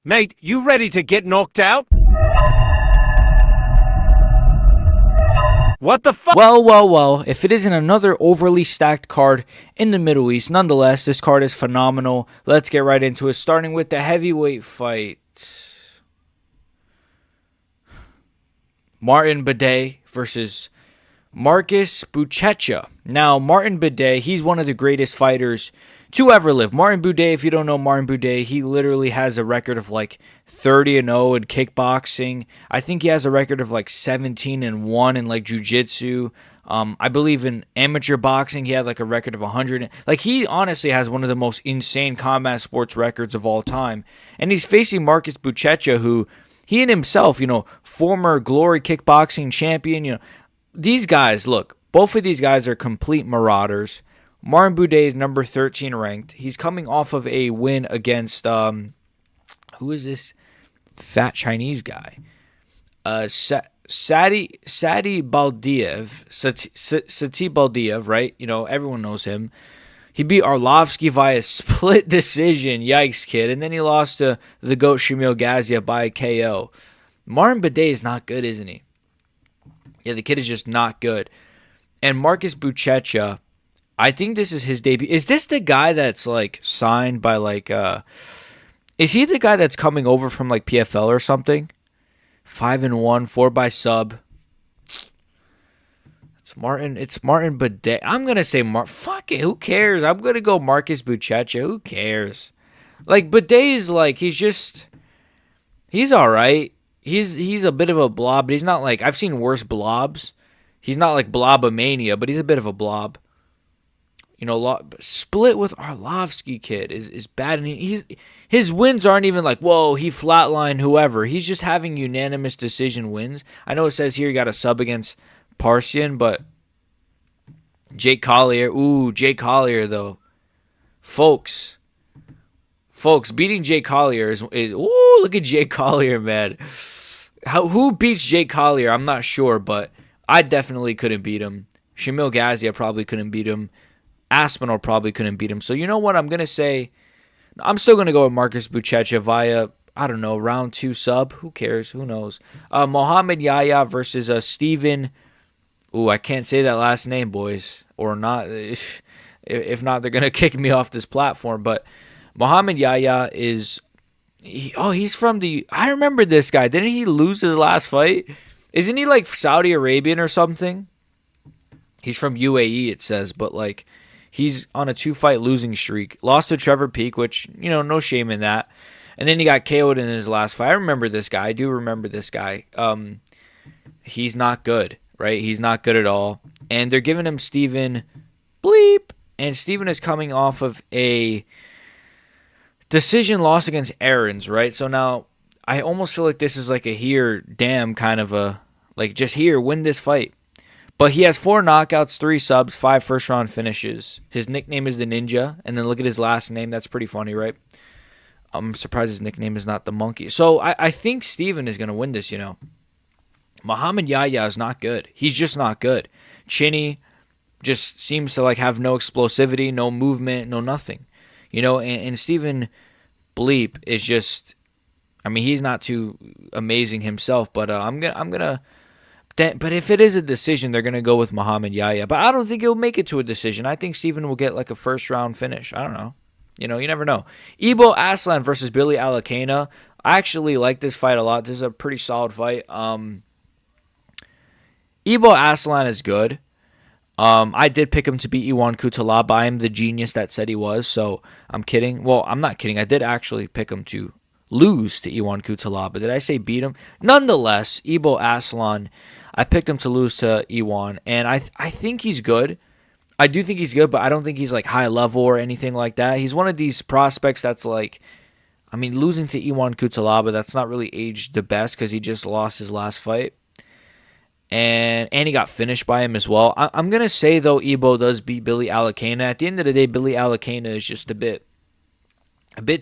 Mate, you ready to get knocked out? What the fuck? Well, if it isn't another overly stacked card in the Middle East, nonetheless, this card is phenomenal. Let's get right into it, starting with the heavyweight fight. Martin Buday versus Marcus Buchecha. Now, Martin Buday, he's one of the greatest fighters to ever live. Martin Buday, if you don't know Martin Buday, he literally has a record of like 30-0 in kickboxing. I think he has a record of like 17-1 in like jiu-jitsu. I believe in amateur boxing, he had like a record of 100. Like, he honestly has one of the most insane combat sports records of all time. And he's facing Marcus Buchecha, who he and himself, former Glory kickboxing champion, these guys, look, both of these guys are complete marauders. Martin Buday is number 13 ranked. He's coming off of a win against, who is this fat Chinese guy? Sati Baldiev, right? Everyone knows him. He beat Arlovsky via split decision. Yikes, kid. And then he lost to the GOAT Shamil Gaziev by KO. Martin Buday is not good, isn't he? Yeah, the kid is just not good. And Marcus Buchecha, I think this is his debut. Is this the guy that's like signed by like is he the guy that's coming over from like PFL or something? 5-1, 4 by sub. It's Martin Buday. I'm gonna say fuck it, who cares? I'm gonna go Marcus Buchecha. Who cares? Like, Buday is like, he's alright. He's a bit of a blob, but he's not like, I've seen worse blobs. He's not like Blobomania, but he's a bit of a blob. Split with Arlovsky, kid, is bad. And his wins aren't even like, whoa, he flatlined whoever. He's just having unanimous decision wins. I know it says here he got a sub against Parsian, but Jake Collier. Ooh, Jake Collier, though. Folks, beating Jake Collier is ooh, look at Jake Collier, man. Who beats Jake Collier? I'm not sure, but I definitely couldn't beat him. Shamil Gaziev probably couldn't beat him. Aspinall probably couldn't beat him. So you know what? I'm going to say, I'm still going to go with Marcus Buchecha via, I don't know, round 2 sub. Who cares? Who knows? Mohammad Yahya versus Steven. Ooh, I can't say that last name, boys. Or not. If not, they're going to kick me off this platform. But Mohammad Yahya is, he's from I remember this guy. Didn't he lose his last fight? Isn't he like Saudi Arabian or something? He's from UAE, it says, but like, he's on a 2-fight losing streak. Lost to Trevor Peek, which, no shame in that. And then he got KO'd in his last fight. I remember this guy. I do remember this guy. He's not good, right? He's not good at all. And they're giving him Steven bleep. And Steven is coming off of a decision loss against Aaron's, right? So now I almost feel like this is like a here, damn kind of a, like, just here, win this fight. But he has 4 knockouts, 3 subs, 5 first-round finishes. His nickname is the Ninja, and then look at his last name. That's pretty funny, right? I'm surprised his nickname is not the Monkey. So I think Steven is going to win this, Mohammad Yahya is not good. He's just not good. Chinny just seems to like have no explosivity, no movement, no nothing. And Steven Bleep is just, I mean, he's not too amazing himself, but I'm gonna. But if it is a decision, they're going to go with Mohammad Yahya. But I don't think he'll make it to a decision. I think Steven will get like a first-round finish. I don't know. You never know. Ibo Aslan versus Billy Elekana. I actually like this fight a lot. This is a pretty solid fight. Ibo Aslan is good. I did pick him to beat Iwan Kutalaba. I am the genius that said he was, so I'm kidding. Well, I'm not kidding. I did actually pick him to lose to Iwan Kutalaba. Did I say beat him? Nonetheless, Ibo Aslan, I picked him to lose to Iwan, and I think he's good. I do think he's good, but I don't think he's like high level or anything like that. He's one of these prospects that's like, I mean, losing to Iwan Kutalaba, that's not really aged the best because he just lost his last fight. And he got finished by him as well. I'm going to say, though, Ibo does beat Billy Elekana. At the end of the day, Billy Elekana is just a bit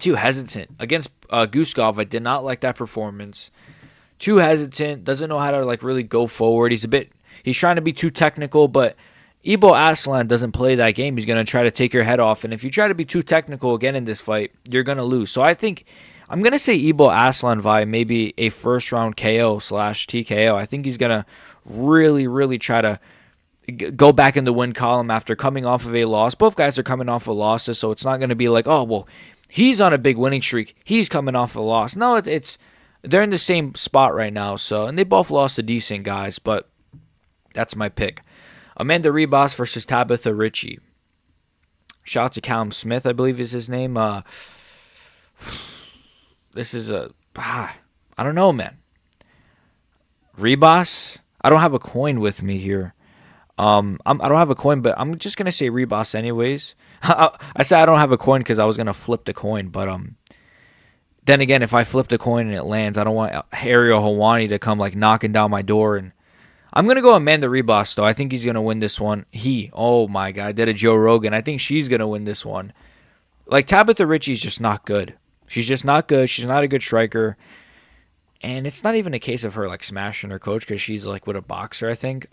too hesitant. Against Guskov, I did not like that performance. Too hesitant, doesn't know how to like really go forward. He's trying to be too technical, but Ibo Aslan doesn't play that game. He's going to try to take your head off, and if you try to be too technical again in this fight, you're going to lose. So I think I'm going to say Ibo Aslan via maybe a first-round KO / TKO. I think he's going to really, really try to go back in the win column after coming off of a loss. Both guys are coming off of losses, so it's not going to be like, oh, well, he's on a big winning streak. He's coming off a loss. No, it's they're in the same spot right now. So, and they both lost to decent guys, but that's my pick. Amanda Ribas versus Tabatha Ricci. Shout out to Callum Smith, I believe is his name. This is I don't know, man. Ribas? I don't have a coin with me here. I don't have a coin, but I'm just gonna say Ribas anyways. I said I don't have a coin because I was gonna flip the coin, but then again, if I flip the coin and it lands, I don't want Ariel Helwani to come like knocking down my door. And I'm gonna go Amanda Ribas though. I think he's gonna win this one. Oh my god, did a Joe Rogan. I think she's gonna win this one. Like Tabatha Ricci's just not good. She's just not good. She's not a good striker. And it's not even a case of her like smashing her coach because she's like with a boxer, I think.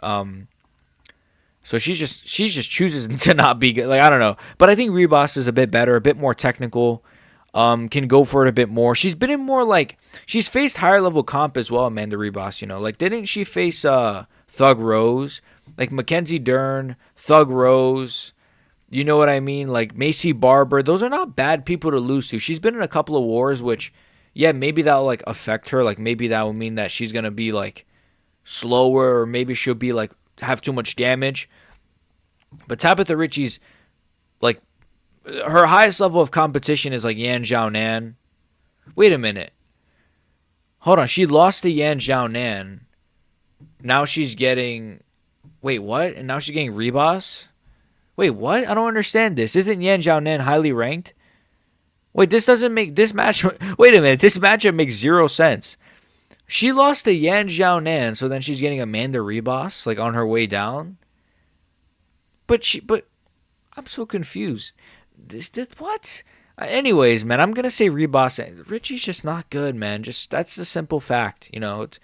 So she just chooses to not be good. Like, I don't know. But I think Ribas is a bit better, a bit more technical. Can go for it a bit more. She's been in more like she's faced higher level comp as well, Amanda Ribas, you know. Like didn't she face Thug Rose? Like Mackenzie Dern, Thug Rose. You know what I mean? Like Macy Barber. Those are not bad people to lose to. She's been in a couple of wars, which, yeah, maybe that'll like affect her. Like maybe that will mean that she's gonna be like slower, or maybe she'll be like have too much damage. But Tabatha Ricci's like her highest level of competition is like Yan Xiaonan. Wait a minute. Hold on. She lost to Yan Xiaonan. Now she's getting. Wait, what? And now she's getting Ribas? Wait, what? I don't understand this. Isn't Yan Xiaonan highly ranked? Wait, this doesn't make this match. Wait a minute. This matchup makes zero sense. She lost to Yan Xiaonan, so then she's getting Amanda Ribas like on her way down. But I'm so confused. This what? Anyways, man, I'm gonna say Ribas. Ricci's just not good, man. Just that's the simple fact. You know, it's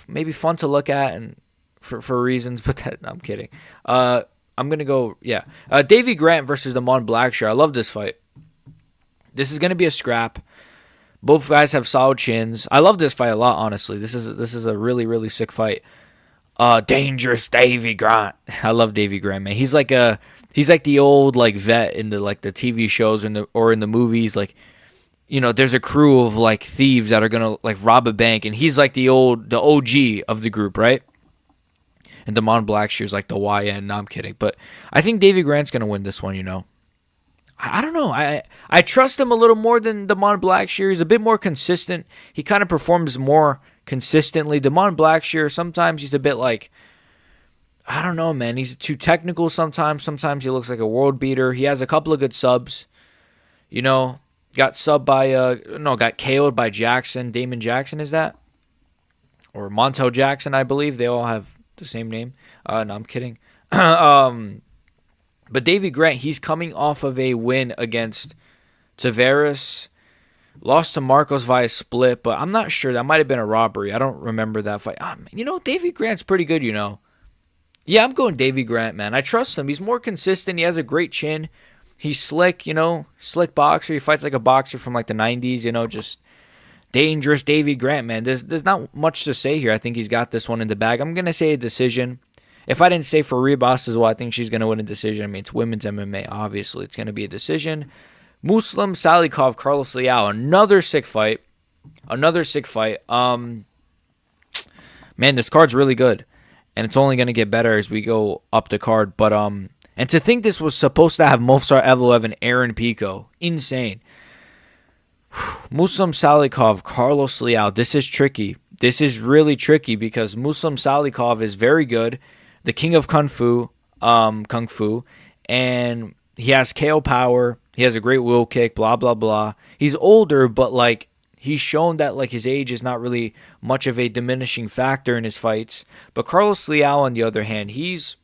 maybe fun to look at and for reasons, but I'm kidding. I'm gonna go Davey Grant versus Damon Blackshear. I love this fight. This is gonna be a scrap. Both guys have solid chins. I love this fight a lot, honestly. This is a really, really sick fight. Dangerous Davey Grant. I love Davey Grant, man. He's like the old like vet in the like the TV shows or in the movies. Like, you know, there's a crew of like thieves that are gonna like rob a bank, and he's like the OG of the group, right? And Damon Blackshear's like the YN. No, I'm kidding, but I think Davey Grant's gonna win this one. You know, I don't know. I trust him a little more than Damon Blackshear. He's a bit more consistent. He kind of performs more consistently. Damon Blackshear, sometimes he's a bit like, I don't know, man. He's too technical sometimes. Sometimes he looks like a world beater. He has a couple of good subs. You know, got KO'd by Jackson. Damon Jackson, is that? Or Montel Jackson, I believe. They all have the same name. No, I'm kidding. But Davey Grant, he's coming off of a win against Tavares. Lost to Marcos via split, but I'm not sure. That might have been a robbery. I don't remember that fight. You know, Davey Grant's pretty good, you know. Yeah, I'm going Davey Grant, man. I trust him. He's more consistent. He has a great chin. He's slick, you know. Slick boxer. He fights like a boxer from like the 90s, you know. Just dangerous Davey Grant, man. There's not much to say here. I think he's got this one in the bag. I'm going to say a decision. If I didn't say for Ribas as well, I think she's going to win a decision. I mean, it's women's MMA. Obviously, it's going to be a decision. Muslim Salikhov, Carlos Leal. Another sick fight. Man, this card's really good. And it's only going to get better as we go up the card. But and to think this was supposed to have Movsar Evloev and Aaron Pico. Insane. Muslim Salikhov, Carlos Leal. This is tricky. This is really tricky because Muslim Salikhov is very good. The king of Kung Fu. And he has KO power. He has a great wheel kick, blah, blah, blah. He's older, but like he's shown that like his age is not really much of a diminishing factor in his fights. But Carlos Leal, on the other hand, he's,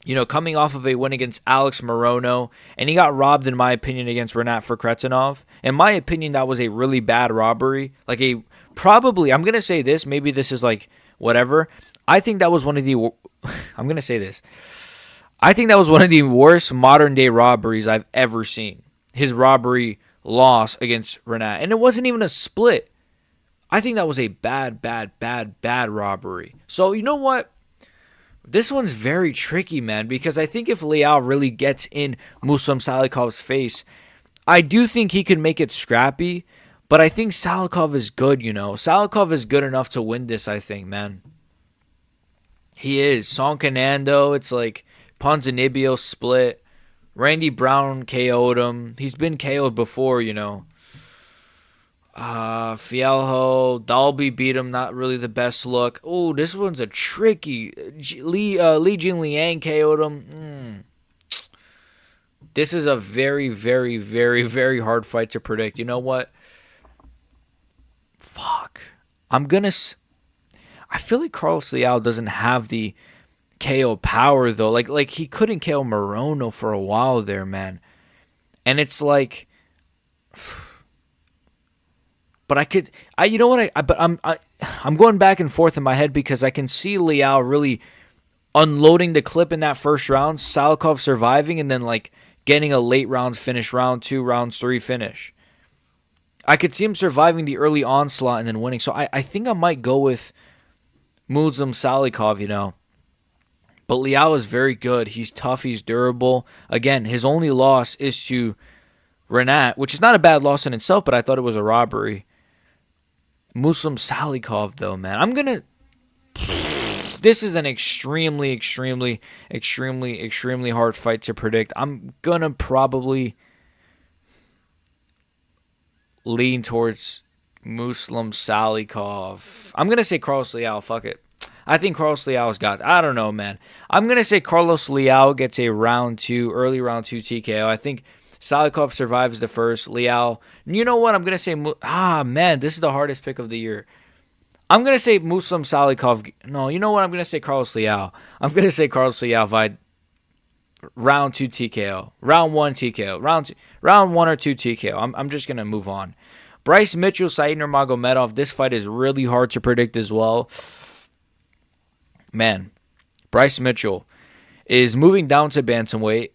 you know, coming off of a win against Alex Morono, and he got robbed, in my opinion, against Renat Forkretinov. In my opinion, that was a really bad robbery. Like I'm going to say this, maybe this is like whatever. I think that was one of the, I'm going to say this. I think that was one of the worst modern day robberies I've ever seen. His robbery loss against Renat. And it wasn't even a split. I think that was a bad robbery. So, you know what? This one's very tricky, man, because I think if Leal really gets in Muslim Salikhov's face, I do think he could make it scrappy, but I think Salikhov is good, you know. Salikhov is good enough to win this, I think, man. He is. Sonkanando, it's like Ponzinibbio split. Randy Brown KO'd him. He's been KO'd before, you know. Fialho, Dalby beat him, not really the best look. Oh, this one's a tricky. Li Jinliang KO'd him. This is a very hard fight to predict. You know what? Fuck. I feel like Carlos Leal doesn't have the KO power, though. Like he couldn't KO Morono for a while there, man. And it's like... But you know what? I'm going back and forth in my head because I can see Leal really unloading the clip in that first round, Salikhov surviving, and then like getting a late rounds finish, round 2, round 3 finish. I could see him surviving the early onslaught and then winning. So I think I might go with Muslim Salikhov, you know. But Leal is very good. He's tough. He's durable. Again, his only loss is to Renat, which is not a bad loss in itself, but I thought it was a robbery. Muslim Salikhov, though, man. This is an extremely hard fight to predict. I'm going to probably lean towards Muslim Salikhov. I'm going to say Carlos Leal. Fuck it. I think Carlos Leal's got it. I don't know, man. I'm going to say Carlos Leal gets a early round 2 TKO. I think Salikhov survives the first. Leal. You know what? I'm going to say... man, this is the hardest pick of the year. I'm going to say Muslim Salikhov. No, you know what? I'm going to say Carlos Leal. I'm going to say Carlos Leal by round 2 TKO. Round 1 TKO. Round 1 or 2 TKO. I'm just going to move on. Bryce Mitchell, Said Nurmagomedov. This fight is really hard to predict as well. Man, Bryce Mitchell is moving down to bantamweight.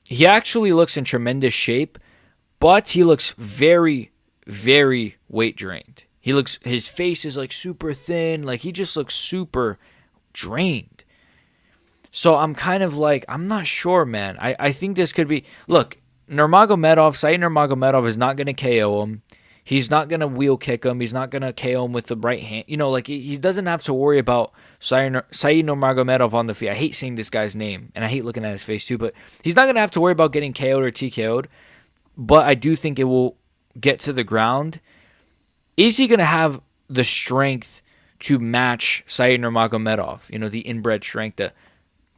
He actually looks in tremendous shape, but he looks very weight drained. His face is like super thin, like he just looks super drained. So I'm kind of like, I'm not sure, man. I think this could be, look, Said Nurmagomedov is not going to KO him. He's not going to wheel kick him. He's not going to KO him with the right hand. You know, like he doesn't have to worry about Said Nurmagomedov on the feet. I hate saying this guy's name, and I hate looking at his face too, but he's not going to have to worry about getting KO'd or TKO'd, but I do think it will get to the ground. Is he going to have the strength to match Said Nurmagomedov? You know, the inbred strength, the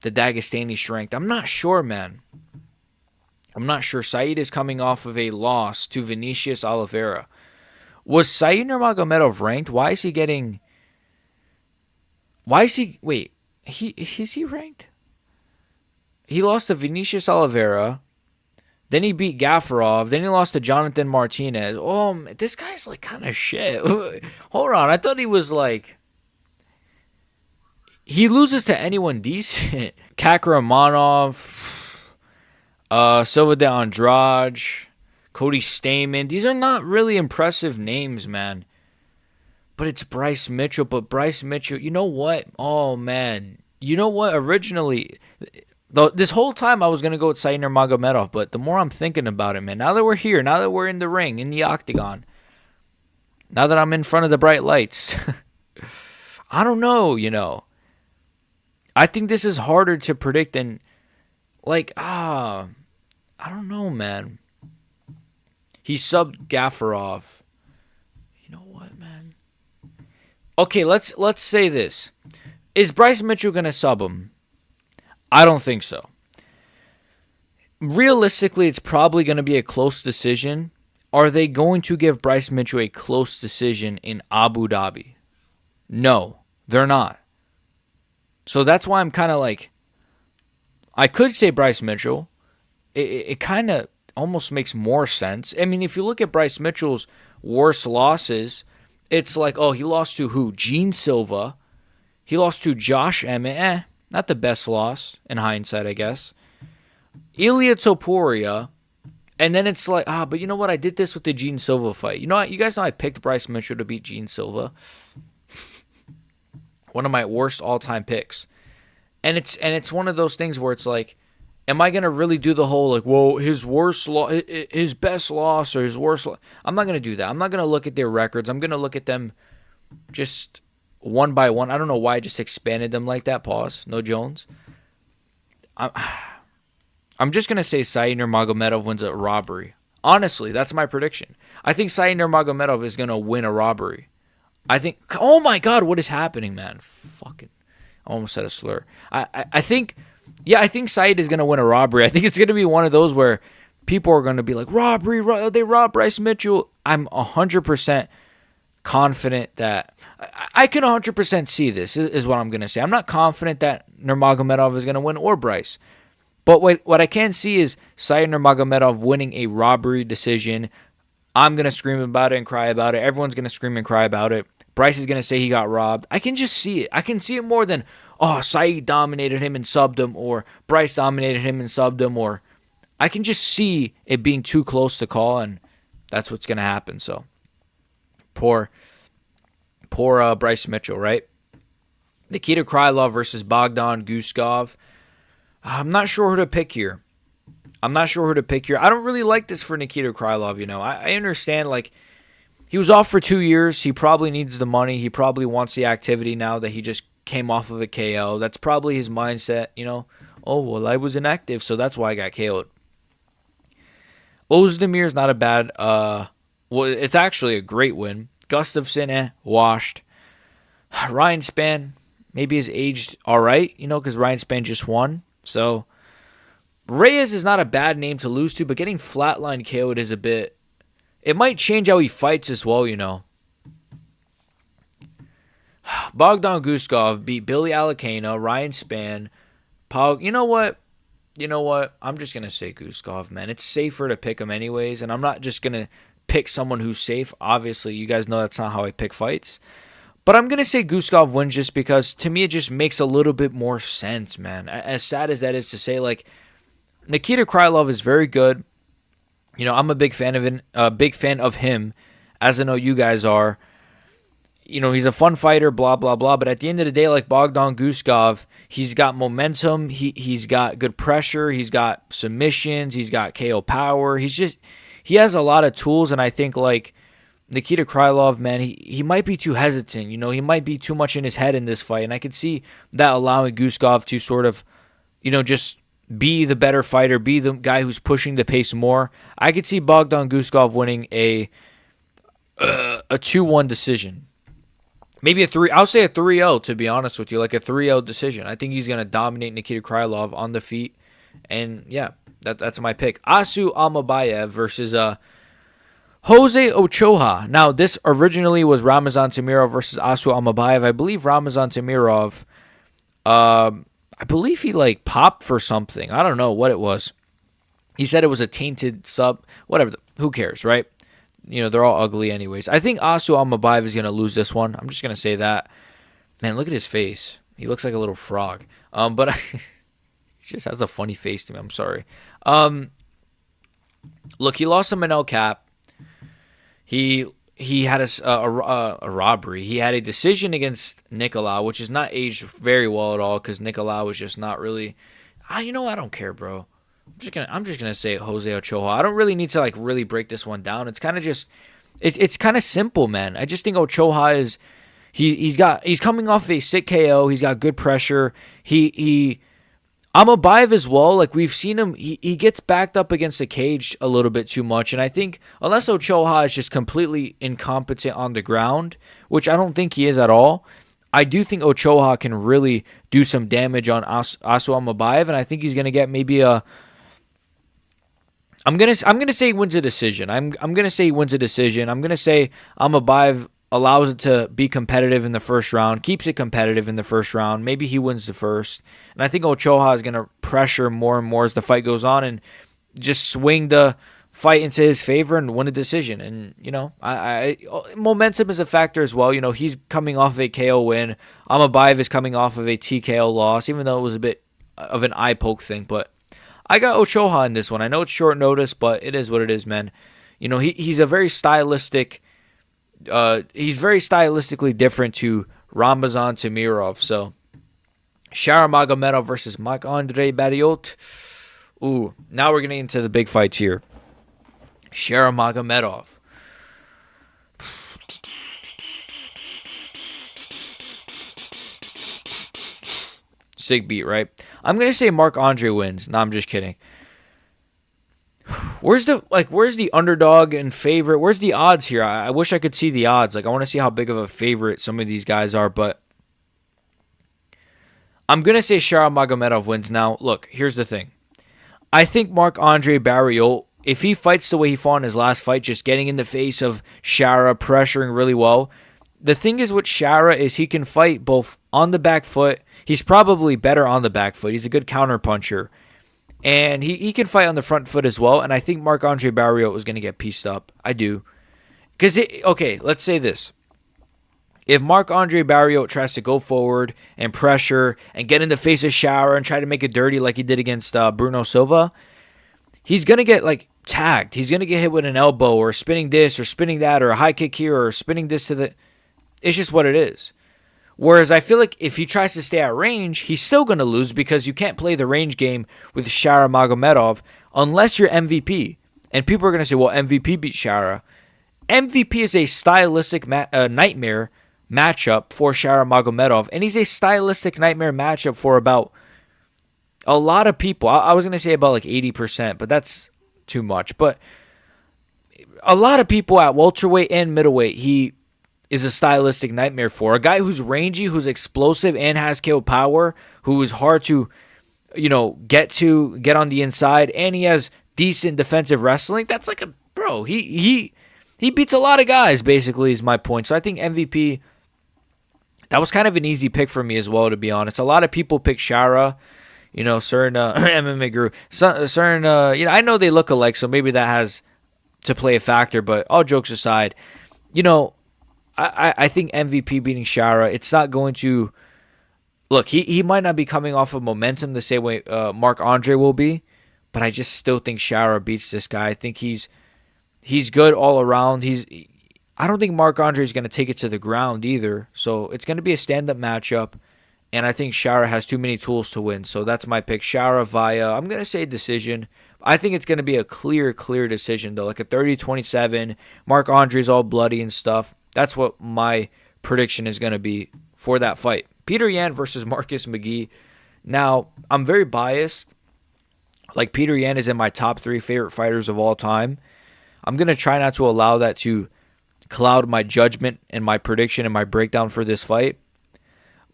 Dagestani strength. I'm not sure, man. I'm not sure. Said is coming off of a loss to Vinicius Oliveira. Was Said Nurmagomedov ranked? Why is he getting... Wait, is he ranked? He lost to Vinicius Oliveira. Then he beat Gafarov. Then he lost to Jonathan Martinez. Oh, this guy's like kind of shit. Hold on. I thought he was like... He loses to anyone decent. Kakramanov, Silva de Andrade, Cody Stamen. These are not really impressive names, man. But it's Bryce Mitchell. But Bryce Mitchell, you know what? Oh, man. You know what? Originally, this whole time I was going to go with Said Nurmagomedov. But the more I'm thinking about it, man, now that we're here, now that we're in the ring, in the octagon, now that I'm in front of the bright lights, I don't know, you know. I think this is harder to predict than, like, I don't know, man. He subbed Gafarov. You know what, man? Okay, let's say this. Is Bryce Mitchell going to sub him? I don't think so. Realistically, it's probably going to be a close decision. Are they going to give Bryce Mitchell a close decision in Abu Dhabi? No, they're not. So that's why I'm kind of like, I could say Bryce Mitchell. It kind of almost makes more sense. I mean, if you look at Bryce Mitchell's worst losses, it's like, oh, he lost to who? Gene Silva. He lost to Josh Emmett. Not the best loss in hindsight, I guess. Ilia Topuria And then it's like, but you know what? I did this with the Gene Silva fight. You know what? You guys know I picked Bryce Mitchell to beat Gene Silva. One of my worst all-time picks. And it's one of those things where it's like, am I going to really do the whole, like, whoa, his best loss or his worst loss? I'm not going to do that. I'm not going to look at their records. I'm going to look at them just one by one. I don't know why I just expanded them like that. Pause. No Jones. I'm just going to say Said Nurmagomedov wins a robbery. Honestly, that's my prediction. I think Said Nurmagomedov is going to win a robbery. I think, oh my God, what is happening, man? Fucking, I almost said a slur. I think Said is going to win a robbery. I think it's going to be one of those where people are going to be like, robbery, they robbed Bryce Mitchell. I'm 100% confident that, I can 100% see this, is what I'm going to say. I'm not confident that Nurmagomedov is going to win or Bryce. But what I can see is Said Nurmagomedov winning a robbery decision. I'm going to scream about it and cry about it. Everyone's going to scream and cry about it. Bryce is going to say he got robbed. I can just see it. I can see it more than, Said dominated him and subbed him, or Bryce dominated him and subbed him, or I can just see it being too close to call, and that's what's going to happen. So, poor Bryce Mitchell, right? Nikita Krylov versus Bogdan Guskov. I'm not sure who to pick here. I don't really like this for Nikita Krylov, you know. I understand, like, he was off for 2 years. He probably needs the money. He probably wants the activity now that he just came off of a KO. That's probably his mindset, you know. Oh, well, I was inactive, so that's why I got KO'd. Ozdemir's not a bad, it's actually a great win. Gustafsson, washed. Ryan Spann maybe is aged all right, you know, because Ryan Spann just won. So, Reyes is not a bad name to lose to, but getting flatline KO'd is a bit... It might change how he fights as well, you know. Bogdan Guskov beat Billy Elekana, Ryan Spann, Paul... You know what? I'm just going to say Guskov, man. It's safer to pick him anyways, and I'm not just going to pick someone who's safe. Obviously, you guys know that's not how I pick fights. But I'm going to say Guskov wins just because, to me, it just makes a little bit more sense, man. As sad as that is to say, like, Nikita Krylov is very good. You know, I'm a big fan of him, as I know you guys are. You know, he's a fun fighter, blah, blah, blah. But at the end of the day, like Bogdan Guskov, he's got momentum. He's got good pressure. He's got submissions. He's got KO power. He has a lot of tools, and I think, like, Nikita Krylov, man, he might be too hesitant. You know, he might be too much in his head in this fight. And I could see that allowing Guskov to sort of, you know, just be the better fighter, be the guy who's pushing the pace more. I could see Bogdan Guskov winning a 2-1 decision. Maybe I'll say a 3-0, to be honest with you, like a 3-0 decision. I think he's going to dominate Nikita Krylov on the feet. And, yeah, that's my pick. Asu Almabayev versus Jose Ochoa. Now, this originally was Ramazan Tamirov versus Asu Almabayev. I believe Ramazan Tamirov, I believe he, like, popped for something. I don't know what it was. He said it was a tainted sub. Whatever. Who cares, right? You know, they're all ugly anyways. I think Asu Almabayev is going to lose this one. I'm just going to say that. Man, look at his face. He looks like a little frog. But he just has a funny face to me. I'm sorry. Look, he lost to Manel Cap. He had a robbery. He had a decision against Nicolau, which is not aged very well at all because Nicolau was just not really... you know, I don't care, bro. I'm just gonna say Jose Ochoa. I don't really need to, like, really break this one down. It's kind of just... It's kind of simple, man. I just think Ochoa is... He's coming off of a sick KO. He's got good pressure. Almabayev as well, like, we've seen him, he gets backed up against the cage a little bit too much, and I think unless Ochoa is just completely incompetent on the ground, which I don't think he is at all, I do think Ochoa can really do some damage on Asu Almabayev, and I think he's going to get maybe a... I'm gonna say he wins a decision. I'm gonna say he wins a decision. I'm gonna say Almabayev allows it to be competitive in the first round, keeps it competitive in the first round. Maybe he wins the first. And I think Ochoa is going to pressure more and more as the fight goes on and just swing the fight into his favor and win a decision. And, you know, momentum is a factor as well. You know, he's coming off of a KO win. Almabayev is coming off of a TKO loss, even though it was a bit of an eye poke thing. But I got Ochoa in this one. I know it's short notice, but it is what it is, man. You know, he's a very stylistic. He's very stylistically different to Ramazan Tamirov. So, Shara Magomedov versus Marc-Andre Barriault. Ooh, now we're getting into the big fights here. Shara Magomedov. Sick beat, right? I'm gonna say Marc-Andre wins. No, I'm just kidding. Where's the underdog and favorite? Where's the odds here? I wish I could see the odds. Like, I want to see how big of a favorite some of these guys are, but I'm gonna say Shara Magomedov wins. Now, look, here's the thing. I think Marc-Andre Barriault, if he fights the way he fought in his last fight, just getting in the face of Shara, pressuring really well. The thing is with Shara is he can fight both on the back foot. He's probably better on the back foot. He's a good counter puncher. And he can fight on the front foot as well. And I think Marc-Andre Barriault is going to get pieced up. I do. Because, okay, let's say this. If Marc-Andre Barriault tries to go forward and pressure and get in the face of Shara and try to make it dirty like he did against Bruno Silva, he's going to get, like, tagged. He's going to get hit with an elbow or spinning this or spinning that or a high kick here or spinning this to the... It's just what it is. Whereas I feel like if he tries to stay at range, he's still going to lose because you can't play the range game with Shara Magomedov unless you're MVP. And people are going to say, well, MVP beat Shara. MVP is a stylistic nightmare matchup for Shara Magomedov. And he's a stylistic nightmare matchup for about a lot of people. I was going to say about like 80%, but that's too much. But a lot of people at welterweight and middleweight, he is a stylistic nightmare for. A guy who's rangy, who's explosive, and has KO power, who is hard to, get on the inside, and he has decent defensive wrestling. That's like he beats a lot of guys, basically, is my point. So I think MVP, that was kind of an easy pick for me as well, to be honest. A lot of people pick Shara, certain MMA guru, certain, I know they look alike, so maybe that has to play a factor, but all jokes aside, I think MVP beating Shara, it's not going to... Look, he might not be coming off of momentum the same way Marc-Andre will be, but I just still think Shara beats this guy. I think he's good all around. I don't think Marc-Andre is going to take it to the ground either, so it's going to be a stand-up matchup, and I think Shara has too many tools to win, so that's my pick. Shara via, I'm going to say decision. I think it's going to be a clear decision, though, like a 30-27. Marc-Andre's all bloody and stuff. That's what my prediction is going to be for that fight. Petr Yan versus Marcus McGhee. Now, I'm very biased. Like, Petr Yan is in my top 3 favorite fighters of all time. I'm going to try not to allow that to cloud my judgment and my prediction and my breakdown for this fight.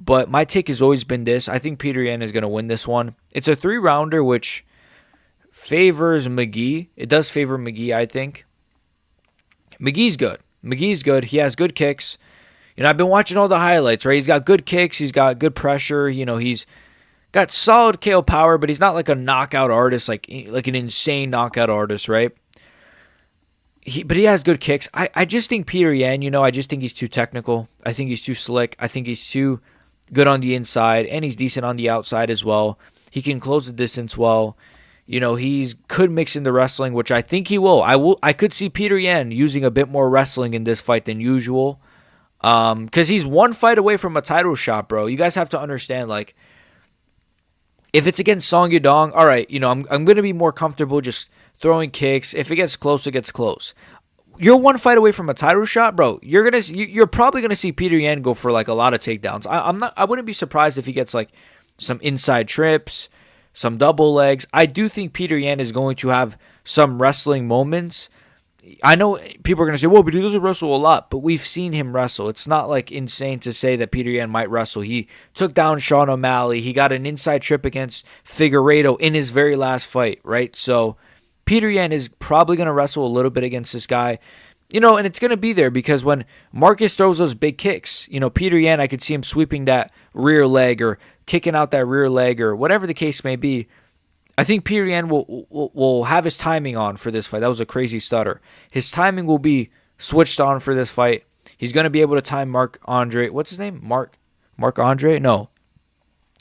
But my take has always been this. I think Petr Yan is going to win this one. It's a 3-rounder, which favors McGhee. It does favor McGhee, I think. McGhee's good. He has good kicks. I've been watching all the highlights, right? He's got good kicks. He's got good pressure. He's got solid KO power, but he's not like a knockout artist, like an insane knockout artist, right? But he has good kicks. I just think Petr Yan, I just think he's too technical. I think he's too slick. I think he's too good on the inside, and he's decent on the outside as well. He can close the distance well. He's could mix in the wrestling, which I think he will. I could see Petr Yan using a bit more wrestling in this fight than usual. Because he's one fight away from a title shot, bro. You guys have to understand, like, if it's against Song Yadong, all right, I'm going to be more comfortable just throwing kicks. If it gets close, it gets close. You're one fight away from a title shot, bro. You're probably gonna see Petr Yan go for like a lot of takedowns. I wouldn't be surprised if he gets like some inside trips, some double legs. I do think Petr Yan is going to have some wrestling moments. I know people are going to say, well, but he doesn't wrestle a lot, but we've seen him wrestle. It's not like insane to say that Petr Yan might wrestle. He took down Sean O'Malley. He got an inside trip against Figueiredo in his very last fight, right? So Petr Yan is probably going to wrestle a little bit against this guy. And it's going to be there because when Marcus throws those big kicks, Petr Yan, I could see him sweeping that rear leg or kicking out that rear leg or whatever the case may be. I think Petr Yan will have his timing on for this fight. That was a crazy stutter. His timing will be switched on for this fight. He's going to be able to time Marc-Andre. What's his name? Marc-Andre? No.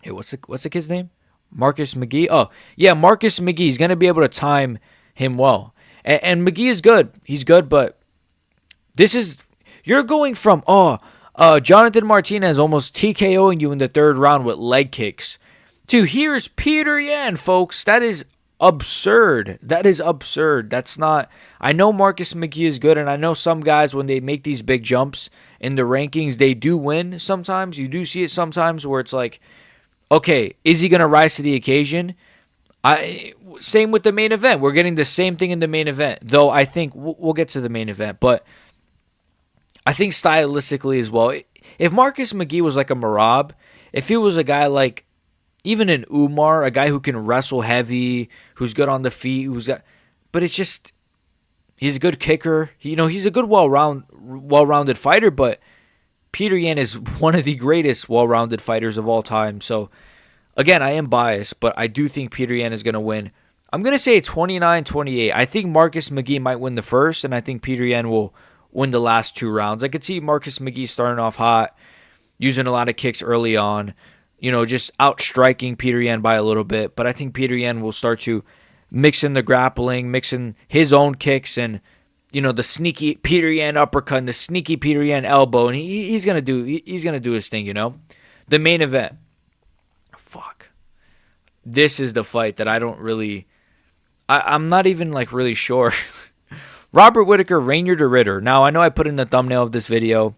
Hey, what's the kid's name? Marcus McGhee. Oh, yeah, Marcus McGhee. He's going to be able to time him well. And McGhee is good. He's good, but this is... You're going from, Jonathan Martinez almost TKOing you in the third round with leg kicks to here's Petr Yan, folks. That is absurd. That is absurd. That's not... I know Marcus McGhee is good, and I know some guys, when they make these big jumps in the rankings, they do win sometimes. You do see it sometimes where it's like, okay, is he going to rise to the occasion? Same with the main event. We're getting the same thing in the main event, though I think we'll get to the main event. But I think stylistically as well, if Marcus McGhee was like a Merab, if he was a guy like even an Umar, a guy who can wrestle heavy, who's good on the feet, but it's just, he's a good kicker. He's a good well-rounded fighter, but Petr Yan is one of the greatest well-rounded fighters of all time. So, again, I am biased, but I do think Petr Yan is going to win. I'm going to say 29-28. I think Marcus McGhee might win the first, and I think Petr Yan will win the last 2 rounds. I could see Marcus McGhee starting off hot, using a lot of kicks early on, just outstriking Petr Yan by a little bit. But I think Petr Yan will start to mix in the grappling, mix in his own kicks, and the sneaky Petr Yan uppercut and the sneaky Petr Yan elbow, and he's gonna do his thing. The main event. Fuck. This is the fight that I don't really. I'm not even really sure. Robert Whittaker, Reinier de Ridder. Now I know I put in the thumbnail of this video,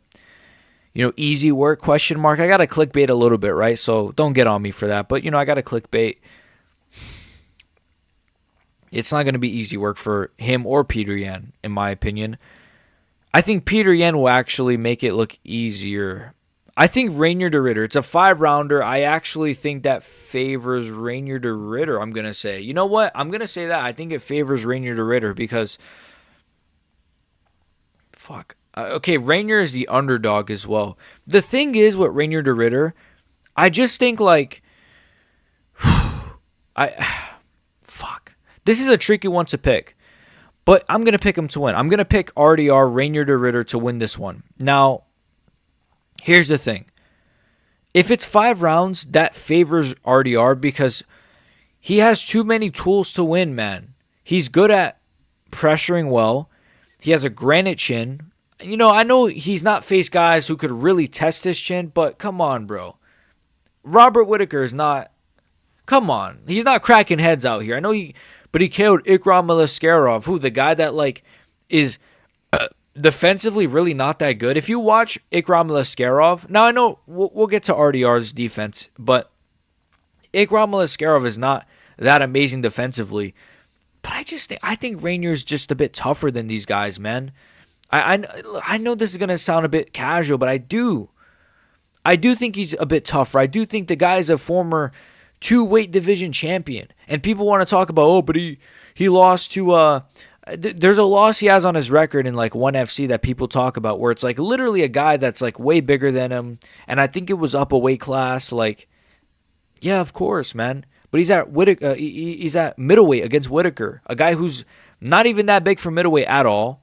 easy work, question mark. I got to clickbait a little bit, right? So don't get on me for that. But, I got to clickbait. It's not going to be easy work for him or Petr Yan, in my opinion. I think Petr Yan will actually make it look easier. I think Reinier de Ridder, it's a 5-rounder. I actually think that favors Reinier de Ridder, I'm going to say. You know what? I'm going to say that. I think it favors Reinier de Ridder because... Fuck. Okay, Reinier is the underdog as well. The thing is with Reinier de Ridder, I just think fuck. This is a tricky one to pick, but I'm going to pick him to win. I'm going to pick RDR, Reinier de Ridder, to win this one. Now, here's the thing. If it's 5 rounds, that favors RDR because he has too many tools to win, man. He's good at pressuring well. He has a granite chin. I know he's not faced guys who could really test his chin, but come on, bro. Robert Whittaker is not... Come on. He's not cracking heads out here. I know but he killed Ikram Aliskerov, who the guy that, is defensively really not that good. If you watch Ikram Aliskerov... Now, I know we'll get to RDR's defense, but Ikram Aliskerov is not that amazing defensively. But I think Reinier's just a bit tougher than these guys, man. I know this is going to sound a bit casual, but I do think he's a bit tougher. I do think the guy is a former 2-weight division champion. And people want to talk about, but he lost to... there's a loss he has on his record in 1 FC that people talk about where it's literally a guy that's way bigger than him. And I think it was up a weight class. Yeah, of course, man. But he's at he's at middleweight against Whittaker, a guy who's not even that big for middleweight at all.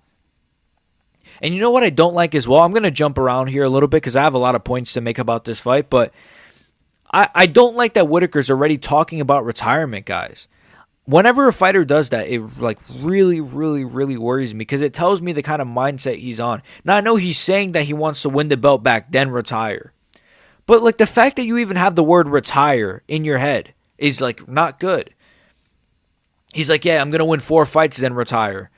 And you know what I don't like as well? I'm going to jump around here a little bit because I have a lot of points to make about this fight. But I don't like that Whittaker's already talking about retirement, guys. Whenever a fighter does that, it really, really, really worries me because it tells me the kind of mindset he's on. Now, I know he's saying that he wants to win the belt back, then retire. But the fact that you even have the word retire in your head is not good. He's yeah, I'm going to win 4 fights, then retire.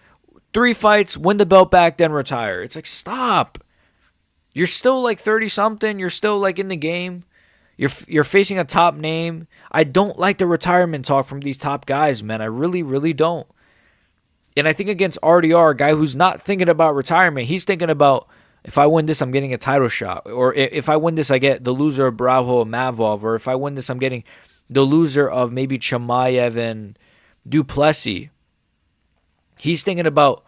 3 fights, win the belt back, then retire. It's stop. You're still 30-something. You're still in the game. You're facing a top name. I don't like the retirement talk from these top guys, man. I really, really don't. And I think against RDR, a guy who's not thinking about retirement, he's thinking about, if I win this, I'm getting a title shot. Or if I win this, I get the loser of Barriault and Mavov. Or if I win this, I'm getting the loser of maybe Chimaev and Duplessis. He's thinking about,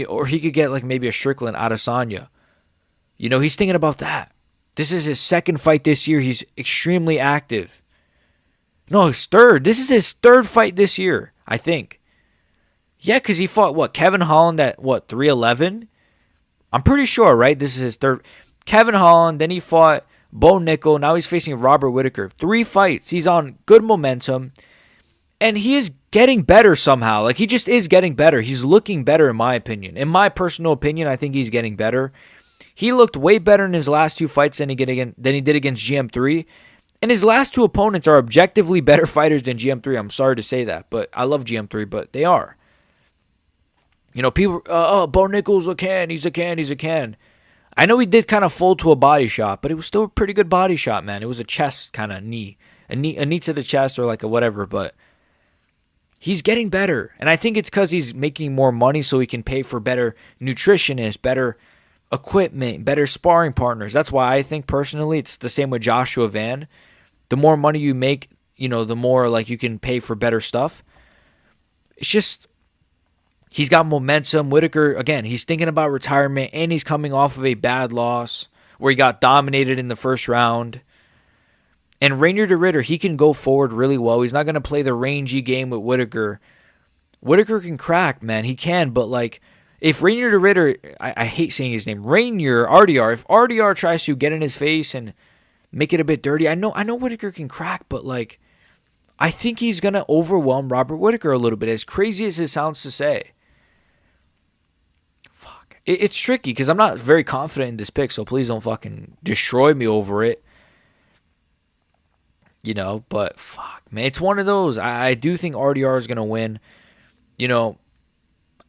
or he could get maybe a Strickland Adesanya. He's thinking about that. This is his 2nd fight this year. He's extremely active. No, his 3rd. This is his 3rd fight this year, I think. Yeah, because he fought, Kevin Holland at, 311? I'm pretty sure, right? This is his 3rd. Kevin Holland, then he fought Bo Nickel. Now he's facing Robert Whittaker. 3 fights. He's on good momentum. And he is getting better somehow. Like, he just is getting better. He's looking better, in my opinion. In my personal opinion, I think he's getting better. He looked way better in his last 2 fights than he did against GM3. And his last 2 opponents are objectively better fighters than GM3. I'm sorry to say that, but I love GM3, but they are. You know, people, Bo Nickel's a can. He's a can. I know he did kind of fold to a body shot, but it was still a pretty good body shot, man. It was a chest kind of knee. A knee to the chest or like a whatever, but he's getting better. And I think it's because he's making more money so he can pay for better nutritionists, better equipment, better sparring partners. That's why I think personally it's the same with Joshua Van. The more money you make, you know, the more like you can pay for better stuff. It's just, he's got momentum. Whittaker, again, he's thinking about retirement, and he's coming off of a bad loss where he got dominated in the first round. And Reinier de Ridder, he can go forward really well. He's not going to play the rangy game with Whittaker. Whittaker can crack, man. He can, but like, if Reinier de Ridder, I hate saying his name, Reinier, RDR, if RDR tries to get in his face and make it a bit dirty, I know Whittaker can crack, but like, I think he's going to overwhelm Robert Whittaker a little bit, as crazy as it sounds to say. Fuck. It's tricky because I'm not very confident in this pick, so please don't fucking destroy me over it. You know, but fuck, man, it's one of those. I do think RDR is going to win. You know,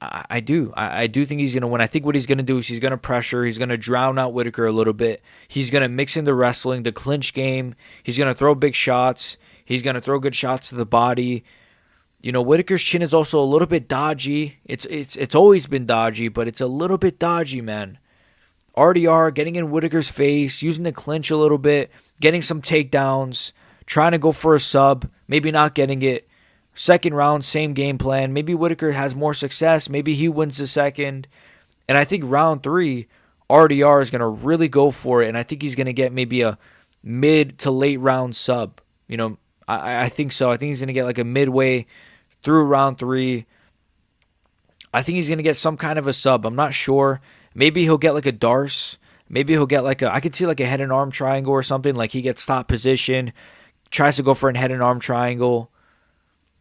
I do. I do think he's going to win. I think what he's going to do is he's going to pressure. He's going to drown out Whittaker a little bit. He's going to mix in the wrestling, the clinch game. He's going to throw big shots. He's going to throw good shots to the body. You know, Whittaker's chin is also a little bit dodgy. It's always been dodgy, but it's a little bit dodgy, man. RDR getting in Whittaker's face, using the clinch a little bit, getting some takedowns, trying to go for a sub, maybe not getting it. Second round, same game plan. Maybe Whittaker has more success. Maybe he wins the second. And I think round 3, RDR is going to really go for it. And I think he's going to get maybe a mid to late round sub. You know, I think so. I think he's going to get like a midway through round 3. I think he's going to get some kind of a sub. I'm not sure. Maybe he'll get like a Darce. Maybe he'll get like I could see like a head and arm triangle or something. Like he gets top position, tries to go for a head and arm triangle.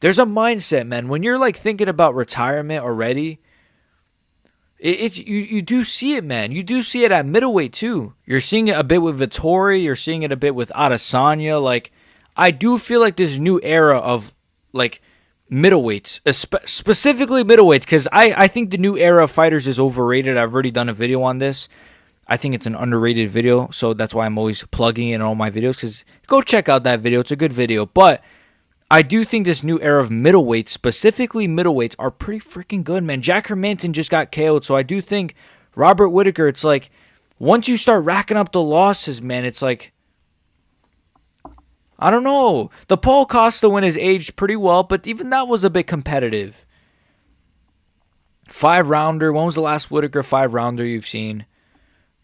There's a mindset, man. When you're like thinking about retirement already, you do see it, man. You do see it at middleweight too. You're seeing it a bit with Vettori. You're seeing it a bit with Adesanya. Like, I do feel like this new era of like middleweights, specifically middleweights, because I think the new era of fighters is overrated. I've already done a video on this. I think it's an underrated video, so that's why I'm always plugging in all my videos, because go check out that video. It's a good video. But I do think this new era of middleweights, specifically middleweights, are pretty freaking good, man. Jack Hermanson just got KO'd, so I do think Robert Whittaker, it's like, once you start racking up the losses, man, it's like, I don't know. The Paul Costa win has aged pretty well, but even that was a bit competitive. 5-rounder. When was the last Whittaker 5-rounder you've seen?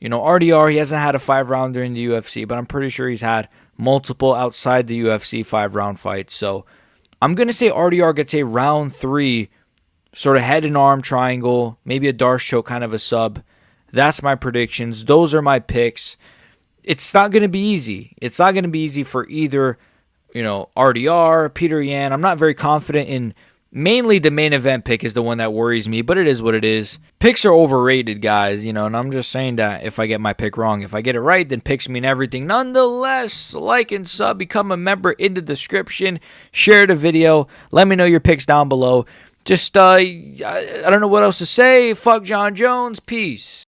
You know, RDR, he hasn't had a 5-rounder in the UFC, but I'm pretty sure he's had multiple outside the UFC 5-round fights. So I'm going to say RDR gets a round 3 sort of head and arm triangle, maybe a Darce choke kind of a sub. That's my predictions. Those are my picks. It's not going to be easy. It's not going to be easy for either, you know, RDR, Peter Yan. I'm not very confident in, mainly the main event pick is the one that worries me, but it is what it is. Picks are overrated, guys, you know, and I'm just saying that if I get my pick wrong. If I get it right, then picks mean everything. Nonetheless, like and sub, become a member in the description, share the video, let me know your picks down below. Just, I don't know what else to say. Fuck John Jones. Peace.